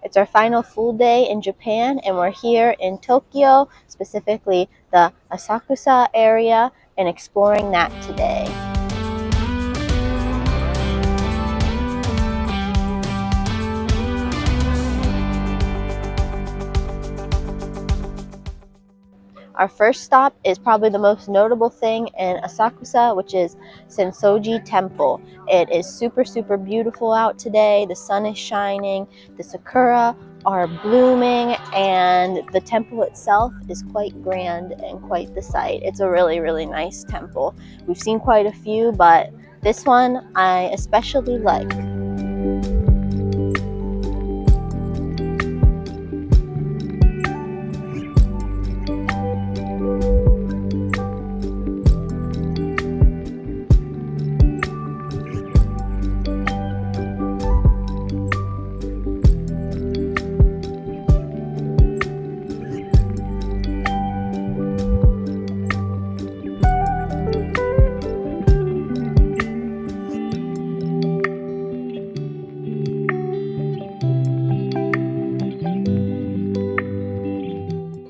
It's our final full day in Japan, and we're here in Tokyo, specifically the Asakusa area, and exploring that today. Our first stop is probably the most notable thing in Asakusa, which is Sensoji Temple. It is super, super beautiful out today. The sun is shining, the sakura are blooming, and the temple itself is quite grand and quite the sight. It's a really, really nice temple. We've seen quite a few, but this one I especially like.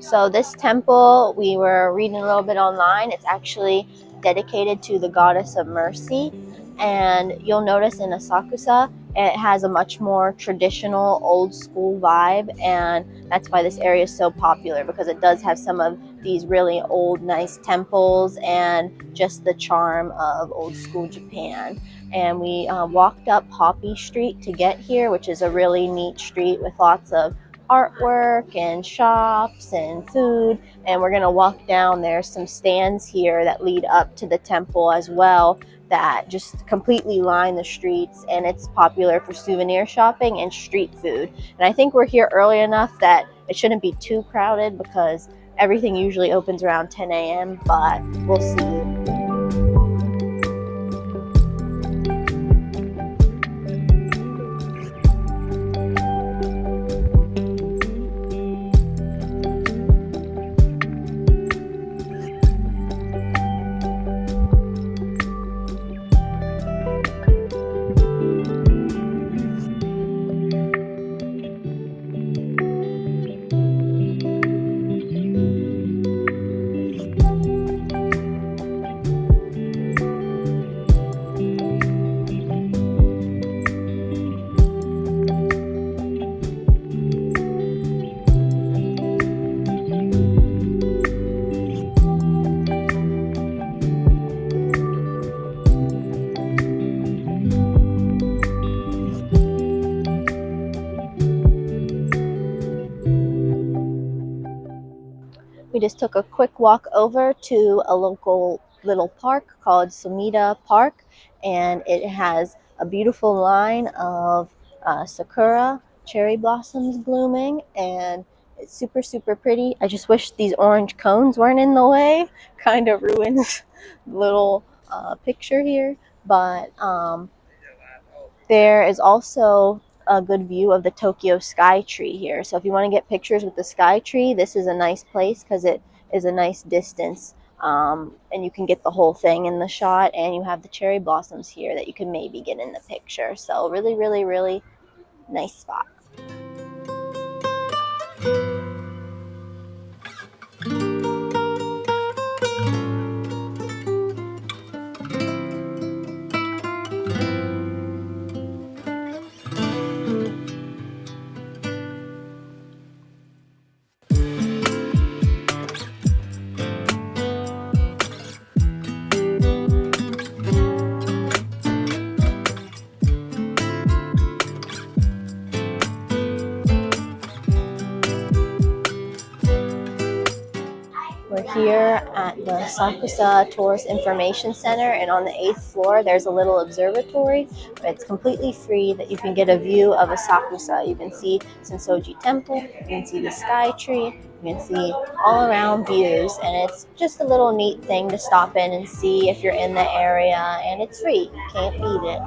So this temple, we were reading a little bit online, it's actually dedicated to the goddess of mercy. And you'll notice in Asakusa, it has a much more traditional, old school vibe. And that's why this area is so popular, because it does have some of these really old, nice temples and just the charm of old school Japan. And we walked up Hoppy Street to get here, which is a really neat street with lots of artwork and shops and food, and we're gonna walk down. There's some stands here that lead up to the temple as well that just completely line the streets, and it's popular for souvenir shopping and street food. And I think we're here early enough that it shouldn't be too crowded because everything usually opens around 10 a.m., but we'll see. We just took a quick walk over to a local little park called Sumida Park, and it has a beautiful line of sakura cherry blossoms blooming, and it's super, super pretty. I just wish these orange cones weren't in the way. Kind of ruins the little picture here, but there is also a good view of the Tokyo sky tree here. So if you want to get pictures with the sky tree, this is a nice place because it is a nice distance, and you can get the whole thing in the shot, and you have the cherry blossoms here that you can maybe get in the picture. So really, really, really nice spot. We're here at the Asakusa Tourist Information Center, and on the 8th floor there's a little observatory. It's completely free that you can get a view of Asakusa. You can see Sensoji Temple, you can see the sky tree, you can see all around views, and it's just a little neat thing to stop in and see if you're in the area, and it's free. Can't beat it.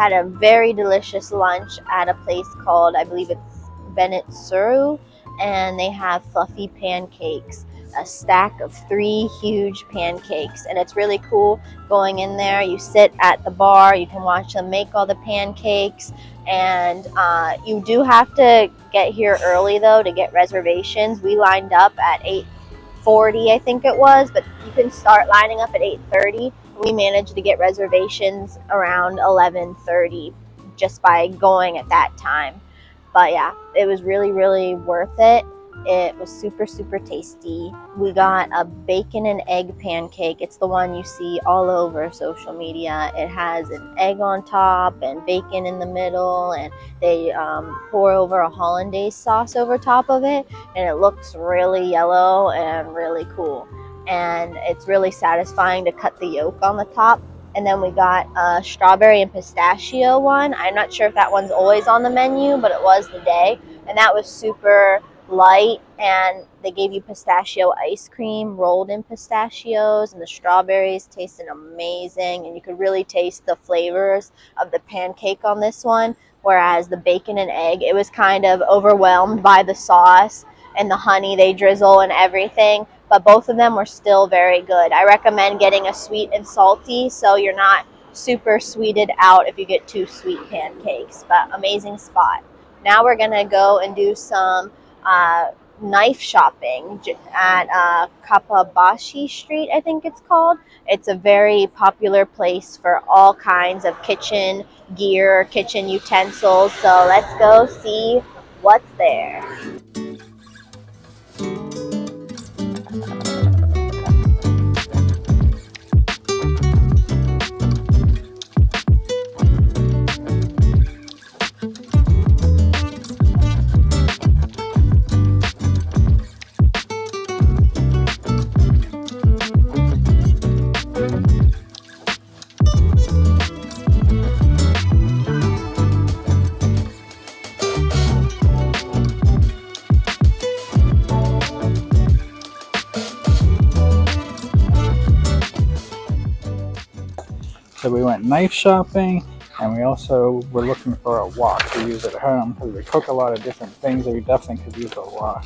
had a very delicious lunch at a place called, I believe it's Benitsuru, and they have fluffy pancakes, a stack of 3 huge pancakes, and it's really cool going in there. You sit at the bar, you can watch them make all the pancakes, and you do have to get here early though to get reservations. We lined up at 8:40, I think it was, but you can start lining up at 8:30. We managed to get reservations around 11:30 just by going at that time. But yeah, it was really, really worth it. It was super, super tasty. We got a bacon and egg pancake. It's the one you see all over social media. It has an egg on top and bacon in the middle, and they pour over a hollandaise sauce over top of it, and it looks really yellow and really cool. And it's really satisfying to cut the yolk on the top. And then we got a strawberry and pistachio one. I'm not sure if that one's always on the menu, but it was today. And that was super light, and they gave you pistachio ice cream rolled in pistachios, and the strawberries tasted amazing, and you could really taste the flavors of the pancake on this one. Whereas the bacon and egg, it was kind of overwhelmed by the sauce and the honey they drizzle and everything. But both of them were still very good. I recommend getting a sweet and salty so you're not super sweeted out if you get 2 sweet pancakes. But amazing spot. Now we're gonna go and do some knife shopping at Kappabashi Street, I think it's called. It's a very popular place for all kinds of kitchen gear, kitchen utensils. So let's go see what's there. So we went knife shopping, and we also were looking for a wok to use at home because we cook a lot of different things, and we definitely could use a wok.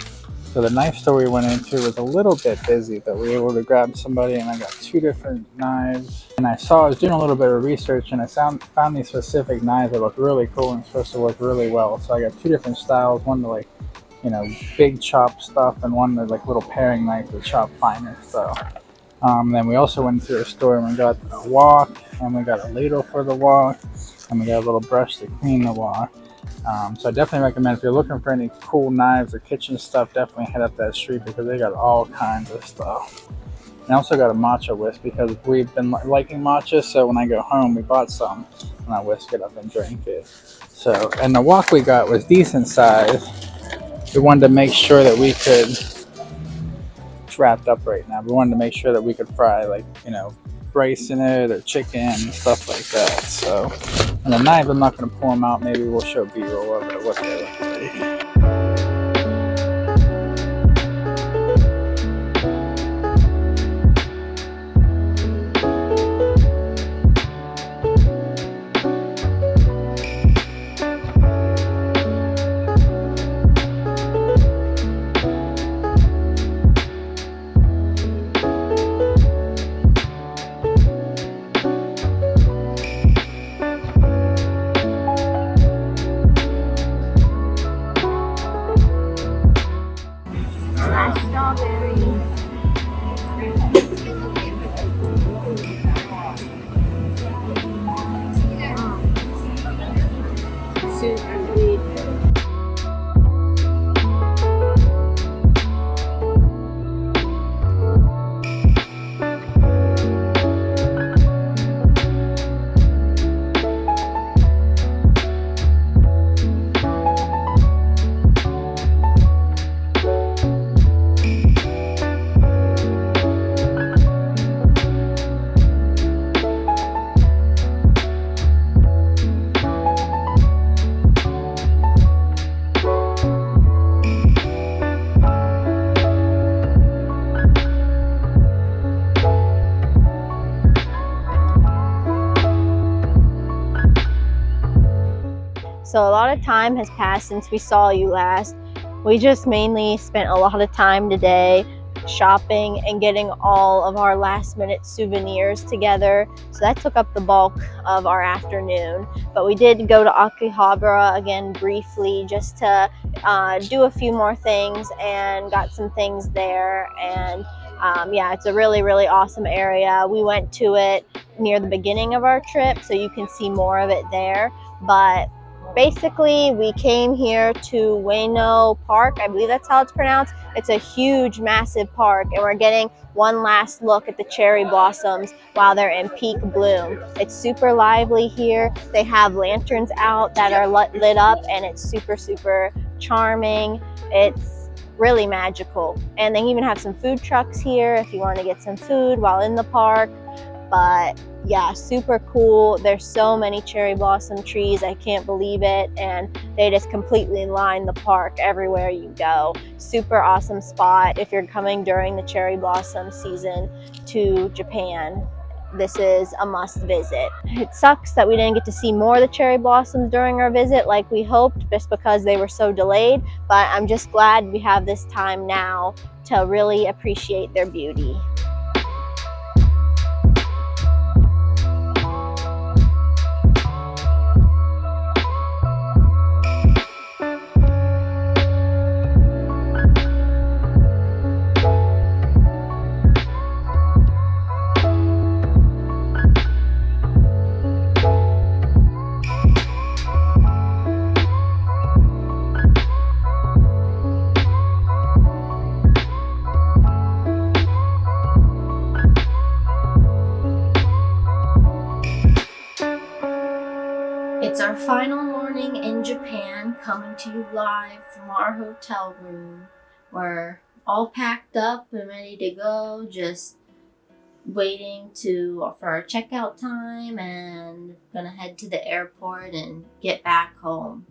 So the knife store we went into was a little bit busy, but we were able to grab somebody, and I got 2 different knives. And I was doing a little bit of research, and I found these specific knives that look really cool and supposed to work really well. So I got 2 different styles, one to like, big chop stuff, and one to like little paring knife to chop finer stuff. Then we also went to a store and we got a wok, and we got a ladle for the wok, and we got a little brush to clean the wok. So I definitely recommend, if you're looking for any cool knives or kitchen stuff, definitely head up that street because they got all kinds of stuff. And I also got a matcha whisk because we've been liking matcha, so when I go home we bought some and I whisk it up and drink it. So, and the wok we got was decent size. We wanted to make sure that we could, it's wrapped up right now, we wanted to make sure that we could fry rice in it or chicken and stuff like that. So, and the knives, I'm not going to pull them out. Maybe we'll show B-roll of it, what they look like. So a lot of time has passed since we saw you last. We just mainly spent a lot of time today shopping and getting all of our last minute souvenirs together. So that took up the bulk of our afternoon. But we did go to Akihabara again briefly just to do a few more things and got some things there. And yeah, it's a really, really awesome area. We went to it near the beginning of our trip, so you can see more of it there. But basically, we came here to Ueno Park. I believe that's how it's pronounced. It's a huge, massive park, and we're getting one last look at the cherry blossoms while they're in peak bloom. It's super lively here. They have lanterns out that are lit up, and it's super, super charming. It's really magical. And they even have some food trucks here if you want to get some food while in the park. But yeah, super cool. There's so many cherry blossom trees, I can't believe it, and they just completely line the park everywhere you go. Super awesome spot if you're coming during the cherry blossom season to Japan. This is a must visit. It sucks that we didn't get to see more of the cherry blossoms during our visit like we hoped, just because they were so delayed, but I'm just glad we have this time now to really appreciate their beauty. It's our final morning in Japan, coming to you live from our hotel room. We're all packed up and ready to go, just waiting for our checkout time and gonna head to the airport and get back home.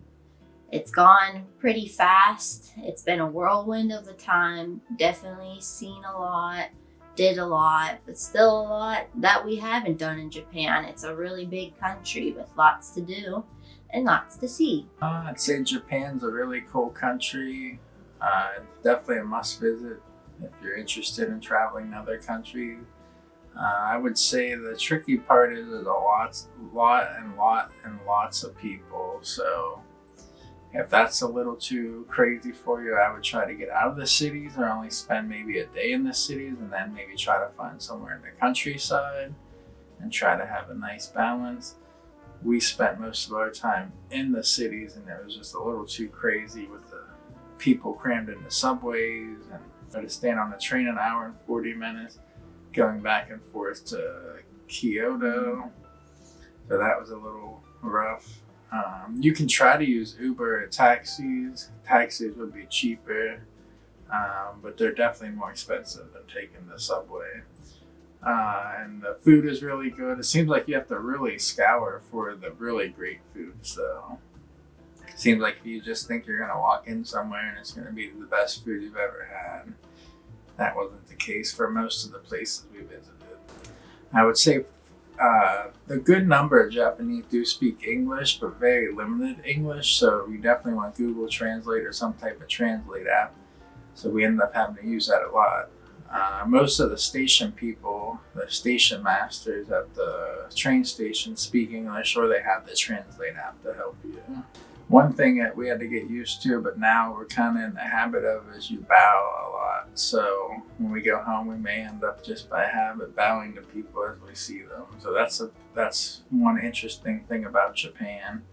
It's gone pretty fast. It's been a whirlwind of a time. Definitely seen a lot, did a lot, but still a lot that we haven't done in Japan. It's a really big country with lots to do and lots to see. I'd say Japan's a really cool country. Definitely a must visit if you're interested in traveling to other countries. I would say the tricky part is there's lots of people. So if that's a little too crazy for you, I would try to get out of the cities or only spend maybe a day in the cities and then maybe try to find somewhere in the countryside and try to have a nice balance. We spent most of our time in the cities and it was just a little too crazy with the people crammed in the subways, and I had to stand on the train an hour and 40 minutes going back and forth to Kyoto. So that was a little rough. You can try to use Uber or taxis. Taxis would be cheaper, but they're definitely more expensive than taking the subway. And the food is really good. It seems like you have to really scour for the really great food. So it seems like if you just think you're gonna walk in somewhere and it's gonna be the best food you've ever had, that wasn't the case for most of the places we visited. I would say the good number of Japanese do speak English, but very limited English. So you definitely want Google Translate or some type of translate app. So we ended up having to use that a lot. Most of the station people, the station masters at the train station speak English, or they have the translate app to help you. One thing that we had to get used to, but now we're kind of in the habit of, is you bow a lot. So when we go home, we may end up just by habit bowing to people as we see them. So that's one interesting thing about Japan.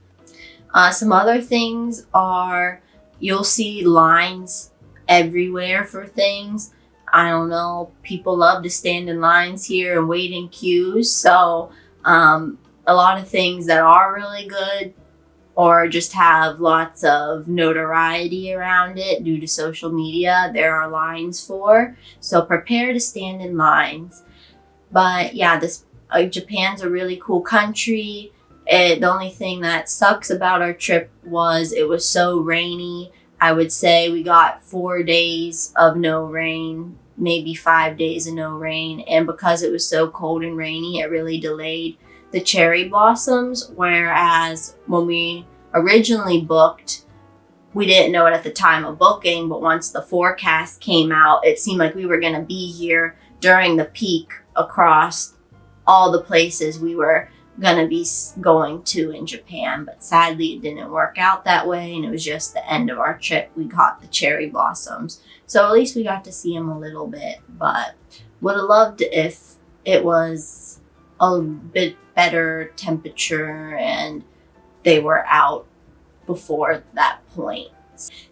Some other things are you'll see lines everywhere for things. I don't know, people love to stand in lines here and wait in queues. So a lot of things that are really good or just have lots of notoriety around it due to social media, there are lines for. So prepare to stand in lines. But yeah, Japan's a really cool country. The only thing that sucks about our trip was it was so rainy. I would say we got 4 days of no rain, maybe 5 days of no rain. And because it was so cold and rainy, it really delayed the cherry blossoms. Whereas when we originally booked, we didn't know it at the time of booking, but once the forecast came out, it seemed like we were going to be here during the peak across all the places we were going to be going to in Japan. But sadly, it didn't work out that way, and it was just the end of our trip. We caught the cherry blossoms. So at least we got to see them a little bit, but would have loved if it was a bit better temperature and they were out before that point.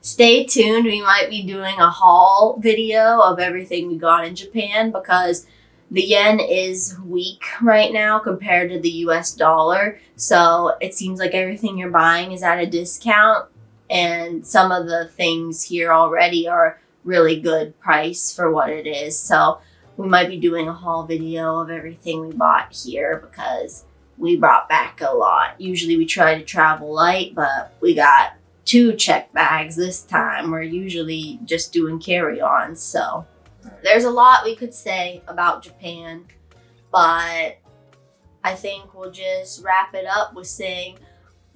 Stay tuned. We might be doing a haul video of everything we got in Japan because the yen is weak right now compared to the US dollar. So it seems like everything you're buying is at a discount, and some of the things here already are really good price for what it is. So we might be doing a haul video of everything we bought here because we brought back a lot. Usually we try to travel light, but we got 2 check bags this time. We're usually just doing carry-ons. So there's a lot we could say about Japan, but I think we'll just wrap it up with saying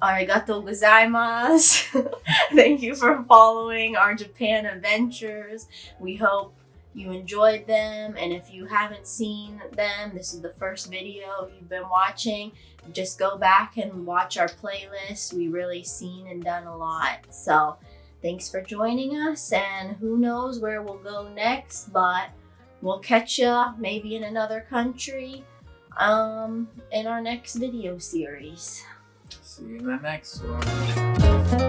arigatou gozaimasu. Thank you for following our Japan adventures. We hope you enjoyed them, and if you haven't seen them, this is the first video you've been watching, just go back and watch our playlist. We really seen and done a lot. So thanks for joining us, and who knows where we'll go next, but we'll catch ya maybe in another country in our next video series. See you in the next one.